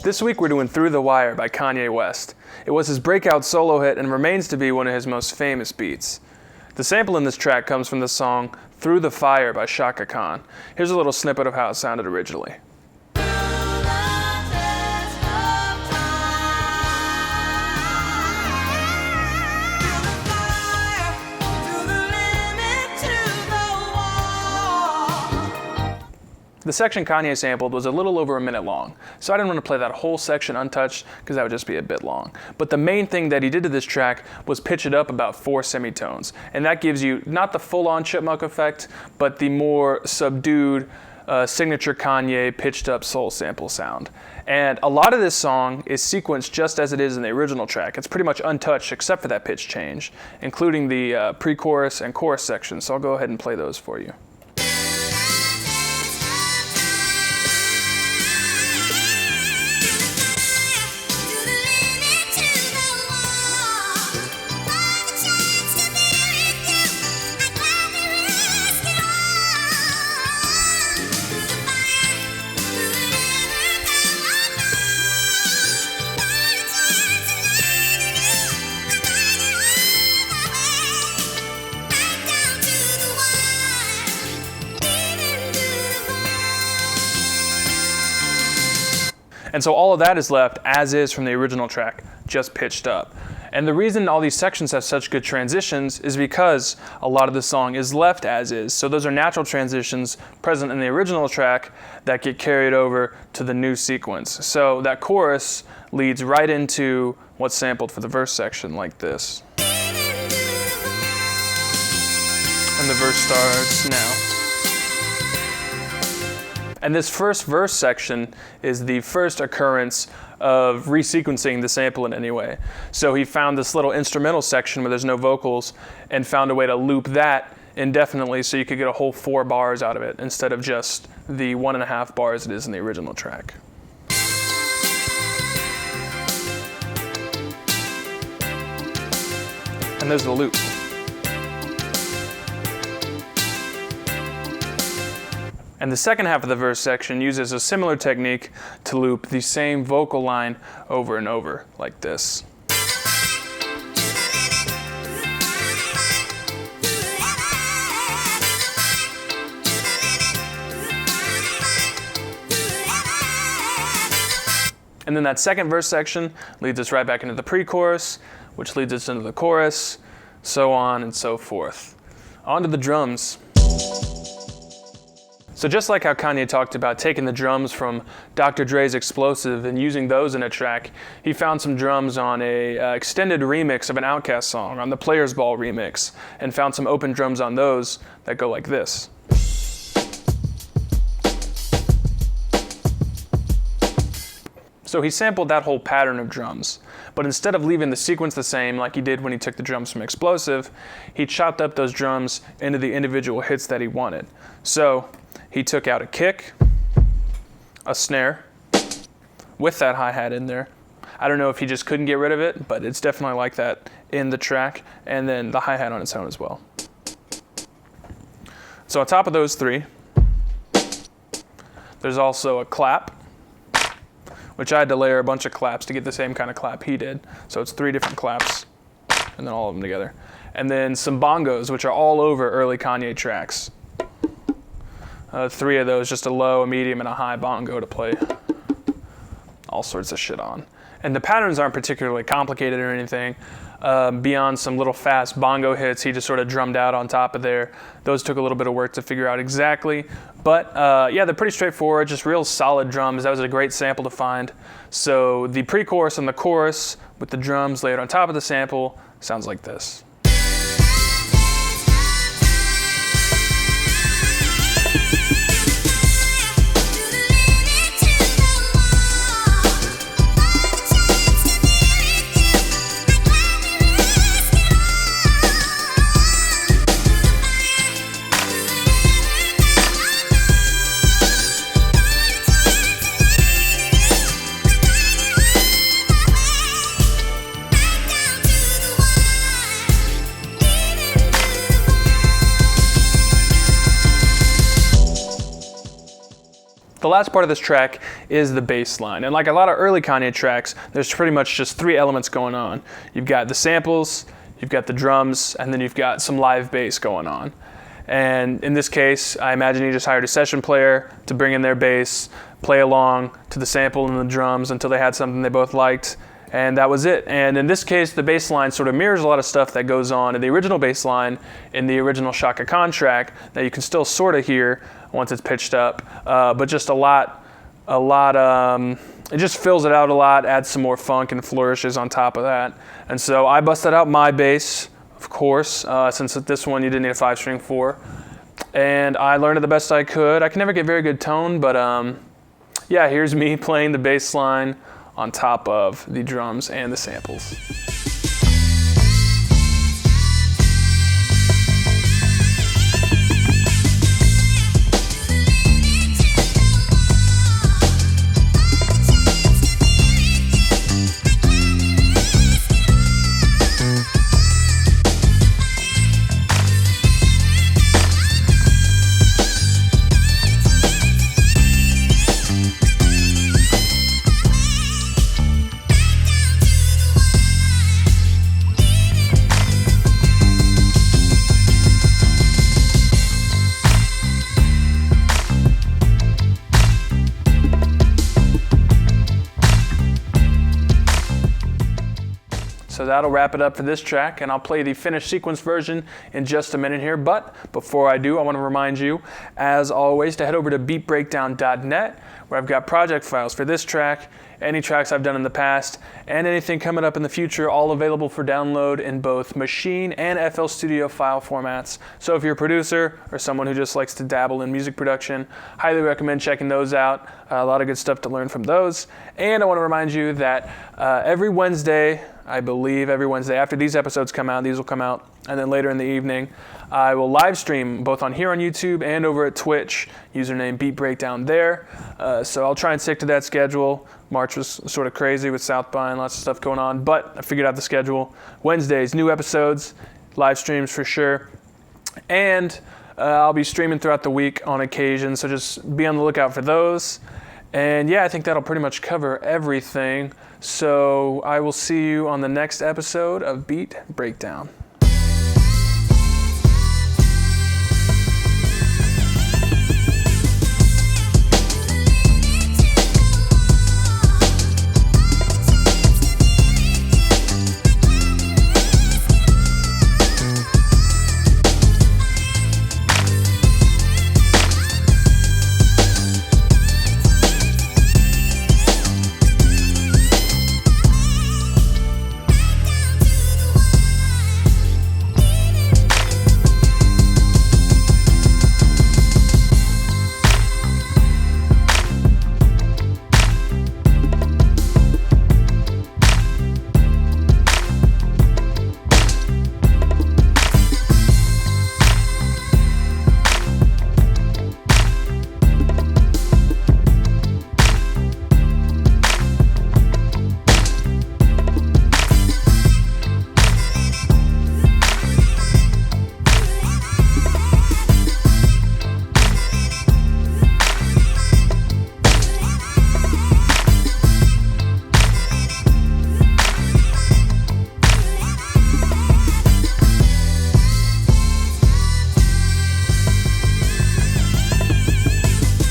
This week we're doing Through the Wire by Kanye West. It was his breakout solo hit and remains to be one of his most famous beats. The sample in this track comes from the song Through the Fire by Shaka Khan. Here's a little snippet of how it sounded originally. The section Kanye sampled was a little over a minute long, so I didn't want to play that whole section untouched because that would just be a bit long. But the main thing that he did to this track was pitch it up about 4 semitones, and that gives you not the full-on chipmunk effect, but the more subdued signature Kanye pitched up soul sample sound. And a lot of this song is sequenced just as it is in the original track. It's pretty much untouched except for that pitch change, including the pre-chorus and chorus sections, so I'll go ahead and play those for you. And so all of that is left as is from the original track, just pitched up. And the reason all these sections have such good transitions is because a lot of the song is left as is. So those are natural transitions present in the original track that get carried over to the new sequence. So that chorus leads right into what's sampled for the verse section like this. And the verse starts now. And this first verse section is the first occurrence of resequencing the sample in any way. So he found this little instrumental section where there's no vocals and found a way to loop that indefinitely so you could get a whole 4 bars out of it instead of just the 1.5 bars it is in the original track. And there's the loop. And the second half of the verse section uses a similar technique to loop the same vocal line over and over, like this. And then that second verse section leads us right back into the pre-chorus, which leads us into the chorus, so on and so forth. On to the drums. So just like how Kanye talked about taking the drums from Dr. Dre's Explosive and using those in a track, he found some drums on a extended remix of an Outkast song, on the Players Ball remix, and found some open drums on those that go like this. So he sampled that whole pattern of drums, but instead of leaving the sequence the same like he did when he took the drums from Explosive, he chopped up those drums into the individual hits that he wanted. So he took out a kick, a snare, with that hi-hat in there. I don't know if he just couldn't get rid of it, but it's definitely like that in the track, and then the hi-hat on its own as well. So on top of those 3, there's also a clap, which I had to layer a bunch of claps to get the same kind of clap he did. So it's 3 different claps, and then all of them together. And then some bongos, which are all over early Kanye tracks. 3 of those, just a low, a medium, and a high bongo to play all sorts of shit on. And the patterns aren't particularly complicated or anything. Beyond some little fast bongo hits he just sort of drummed out on top of there. Those took a little bit of work to figure out exactly. But yeah, they're pretty straightforward, just real solid drums. That was a great sample to find. So the pre-chorus and the chorus with the drums layered on top of the sample sounds like this. The last part of this track is the bass line. And like a lot of early Kanye tracks, there's pretty much just three elements going on. You've got the samples, you've got the drums, and then you've got some live bass going on. And in this case, I imagine he just hired a session player to bring in their bass, play along to the sample and the drums until they had something they both liked, and that was it. And in this case, the bass line sort of mirrors a lot of stuff that goes on in the original bass line in the original Shaka Khan track that you can still sort of hear once it's pitched up, but just it just fills it out a lot, adds some more funk and flourishes on top of that. And so I busted out my bass, of course, since this one you didn't need a 5-string for. And I learned it the best I could. I can never get very good tone, but yeah, here's me playing the bass line on top of the drums and the samples. So that'll wrap it up for this track, and I'll play the finished sequence version in just a minute here. But before I do, I want to remind you, as always, to head over to beatbreakdown.net, where I've got project files for this track, any tracks I've done in the past, and anything coming up in the future, all available for download in both Machine and FL Studio file formats. So if you're a producer or someone who just likes to dabble in music production, highly recommend checking those out. A lot of good stuff to learn from those. And I want to remind you that every Wednesday, I believe every Wednesday after these episodes come out, these will come out, and then later in the evening, I will live stream both on here on YouTube and over at Twitch, username Beat Breakdown there. So I'll try and stick to that schedule. March was sort of crazy with South by and lots of stuff going on, but I figured out the schedule. Wednesdays, new episodes, live streams for sure. And I'll be streaming throughout the week on occasion, so just be on the lookout for those. And yeah, I think that'll pretty much cover everything. So I will see you on the next episode of Beat Breakdown.